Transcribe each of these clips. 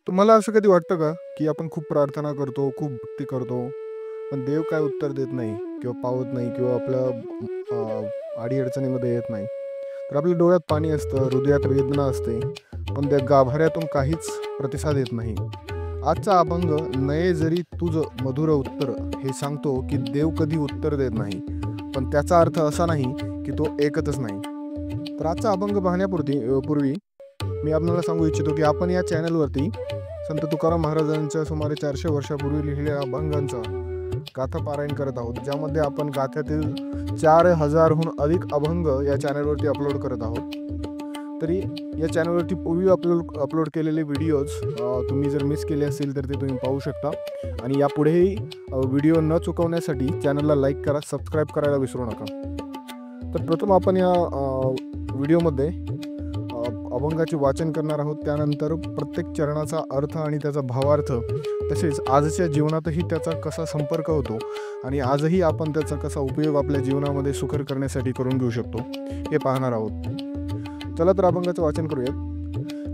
तुम्हाला असं कधी वाटतं का, की आपण खूप प्रार्थना करतो, खूप भक्ती करतो, पण देव काय उत्तर देत नाही किंवा पावत नाही किंवा आपल्या अडी-अडचणीमध्ये येत नाही. तर आपल्या डोळ्यात पाणी असतं, हृदयात वेदना असते, पण त्या गाभाऱ्यातून काहीच प्रतिसाद येत नाही. आजचा अभंग "नये जरी तुझं मधुर उत्तर" हे सांगतो, की देव कधी उत्तर देत नाही. पण त्याचा अर्थ असा नाही, की तो ऐकतच नाही. तर आजचा अभंग पूर्वी मी आपल्याला सांगू इच्छितो, की आपण या चॅनलवरती संत तुकाराम महाराजांच्या सुमारे 400 वर्षापूर्वी लिहिलेल्या अभंगांचा गाथा पारायण करत आहोत, ज्यामध्ये आपण गाथ्यातील 4000हून अधिक अभंग या चॅनलवरती अपलोड करत आहोत. तरी या चॅनलवरती पूर्वी अपलोड केलेले व्हिडिओज तुम्ही जर मिस केले असतील तर ते तुम्ही पाहू शकता. आणि यापुढेही व्हिडिओ न चुकवण्यासाठी चॅनलला लाईक करा, सबस्क्राईब करायला विसरू नका. तर प्रथम आपण या व्हिडिओमध्ये अभंगाचे वाचन करणार आहोत. त्यानंतर प्रत्येक चरणाचा अर्थ आणि त्याचा भावार्थ, तसेच आजच्या जीवनातही त्याचा कसा संपर्क होतो आणि आजही आपण त्याचा कसा उपयोग आपल्या जीवनामध्ये सुखर करण्यासाठी करून घेऊ शकतो, हे पाहणार आहोत. चला तर अभंगाचं वाचन करूयात.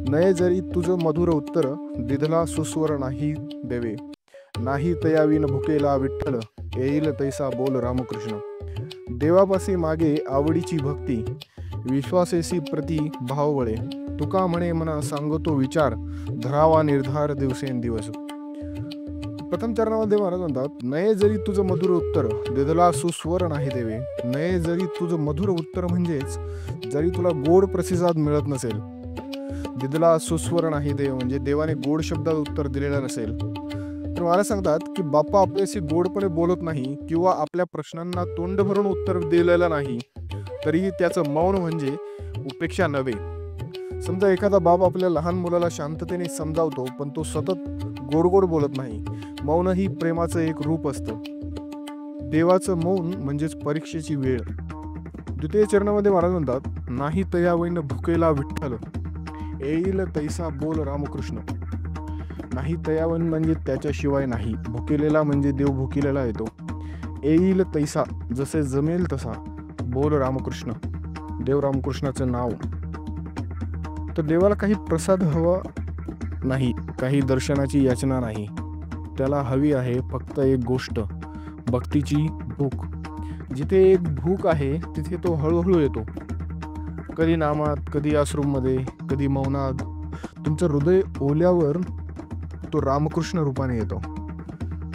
"नये जरी तुझं मधुर उत्तर, दिधला सुस्वर नाही देवे. नाही तयावीन भुकेला विठ्ठल, येईल तैसा बोल रामकृष्ण. देवापासी मागे आवडीची भक्ती, विश्वासेसी प्रति भावबळे. तुका म्हणे मना सांगतो विचार, धरावा निर्धार दिवसेंदिवस." प्रथम चरणामध्ये महाराज म्हणतात, "नये जरी तुझं मधुर उत्तर, दिधला सुस्वर नाही देवे." नये जरी तुझं मधुर उत्तर म्हणजेच जरी तुला गोड प्रतिसाद मिळत नसेल, दिधला सुस्वर नाही देव म्हणजे देवाने गोड शब्दात उत्तर दिलेलं नसेल, तर महाराज सांगतात की बाप्पा आपल्याशी गोडपणे बोलत नाही किंवा आपल्या प्रश्नांना तोंड भरून उत्तर दिलेलं नाही, तरीही त्याचं मौन म्हणजे उपेक्षा नव्हे. समजा एखादा बाप आपल्या लहान मुलाला शांततेने समजावतो, पण तो सतत गोड गोड बोलत नाही. मौन ही प्रेमाचं एक रूप असतं. देवाचं मौन म्हणजेच परीक्षेची वेळ. द्वितीय चरणामध्ये महाराज म्हणतात, "नाही तयावैन भुकेला विठ्ठल, येईल तैसा बोल रामकृष्ण." नाही तयावन म्हणजे त्याच्याशिवाय नाही, भुकेलेला म्हणजे देव भुकेलेला येतो. येईल तैसा जसे जमेल तसा, बोल रामकृष्ण, देव रामकृष्णाचं नाव. तर देवाला काही प्रसाद हवा नाही, काही दर्शनाची याचना नाही. त्याला हवी आहे फक्त एक गोष्ट, भक्तीची भूक. जिथे एक भूक आहे तिथे तो हळूहळू येतो. कधी नामात, कधी अश्रूमध्ये, कधी मौनात. तुमचं हृदय ओल्यावर तो रामकृष्ण रूपाने येतो.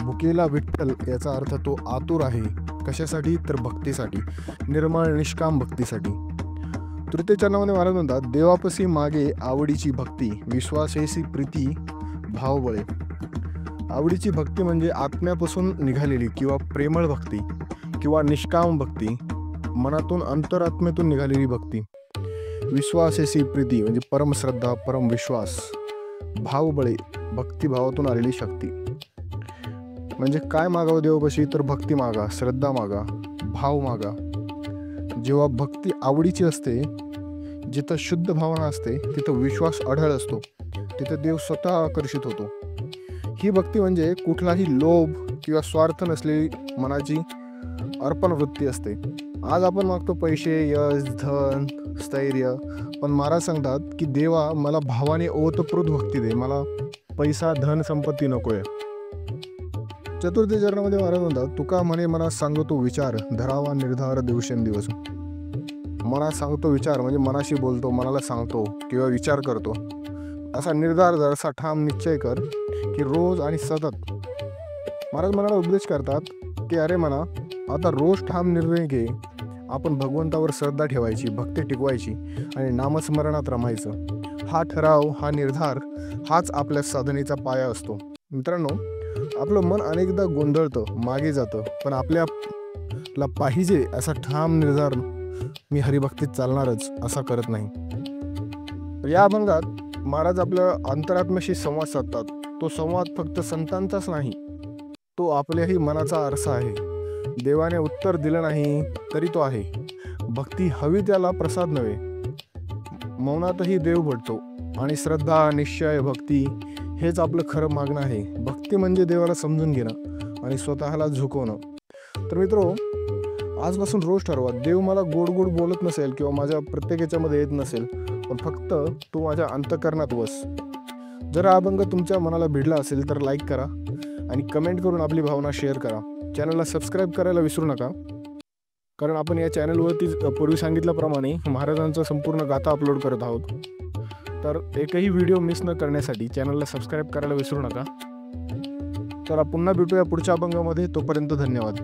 भुकेला विठ्ठल याचा अर्थ तो आतुर आहे. कशासाठी? तर भक्तीसाठी, निर्मळ निष्काम भक्तीसाठी. तृतीय चरणामध्ये महाराज म्हणतात, "देवापसी मागे आवडीची भक्ती, विश्वासेसी प्रीती भावबळे." आवडीची भक्ती म्हणजे आत्म्यापासून निघालेली किंवा प्रेमळ भक्ती किंवा निष्काम भक्ती, मनातून अंतरात्म्यातून निघालेली भक्ती. विश्वासेसी प्रीती म्हणजे परमश्रद्धा, परम विश्वास. भावबळे भक्तिभावातून आलेली शक्ती. म्हणजे काय मागावं देवापाशी? तर भक्ती मागा, श्रद्धा मागा, भाव मागा. जेव्हा भक्ती आवडीची असते, जिथं शुद्ध भावना असते, तिथं विश्वास अढळ असतो, तिथं देव स्वतः आकर्षित होतो. ही भक्ती म्हणजे कुठलाही लोभ किंवा स्वार्थ नसलेली मनाची अर्पण वृत्ती असते. आज आपण मागतो पैसे, यश, धन, स्थैर्य, पण महाराज सांगतात की देवा मला भावाने ओतप्रोत भक्ती दे, मला पैसा, धन, संपत्ती नकोय. चतुर्थी चरणामध्ये महाराज म्हणतात, "तुका म्हणे मना सांगतो विचार, धरावा निर्धार दिवसेंदिवस." मनात सांगतो विचार म्हणजे मनाशी बोलतो, मनाला सांगतो किंवा विचार करतो. असा निर्धार धर, असा ठाम निश्चय कर की रोज आणि सतत. महाराज मनाला उपदेश करतात की अरे मना, आता रोज ठाम निर्णय घे. आपण भगवंतावर श्रद्धा ठेवायची, भक्ती टिकवायची आणि नामस्मरणात रमायचं. हा ठराव, हा निर्धार, हाच आपल्या साधनेचा पाया असतो. मित्रांनो, आपलं मन अनेकदा गोंधळतं, मागे जातं, पण आपल्याला पाहिजे असा ठाम निर्धार, मी हरिभक्तीत चालणारच, असा करत नाही. या अभंगात महाराज आपल्या अंतरात्म्याशी संवाद साधतात. तो संवाद फक्त संतांचाच नाही, तो आपल्याही मनाचा आरसा आहे. देवाने उत्तर दिलं नाही तरी तो आहे. भक्ती हवी त्याला प्रसाद नव्हे. मौनातही देव भेटतो आणि श्रद्धा, निश्चय, भक्ती हेच आपलं खरं मागणं आहे. भक्ती म्हणजे देवाला समजून घेणं आणि स्वतःला झुकवणं. तर मित्रो, आजपासून रोज ठरवा, देव मला गोड गोड बोलत नसेल किंवा माझ्या प्रत्येक याच्यामध्ये येत नसेल, पण फक्त तू माझ्या अंतःकरणात वस. जर हा अभंग तुमच्या मनाला भिडला असेल तर लाईक करा आणि कमेंट करून आपली भावना शेअर करा. चॅनलला सबस्क्राईब करायला विसरू नका, कारण आपण या चॅनलवरती पूर्वी सांगितल्याप्रमाणे महाराजांचा संपूर्ण गाथा अपलोड करत आहोत. तर एकही व्हिडिओ मिस न करण्यासाठी चॅनलला सबस्क्राईब करायला विसरू नका. चला पुन्हा भेटूया पुढच्या अभंगामध्ये. तोपर्यंत धन्यवाद.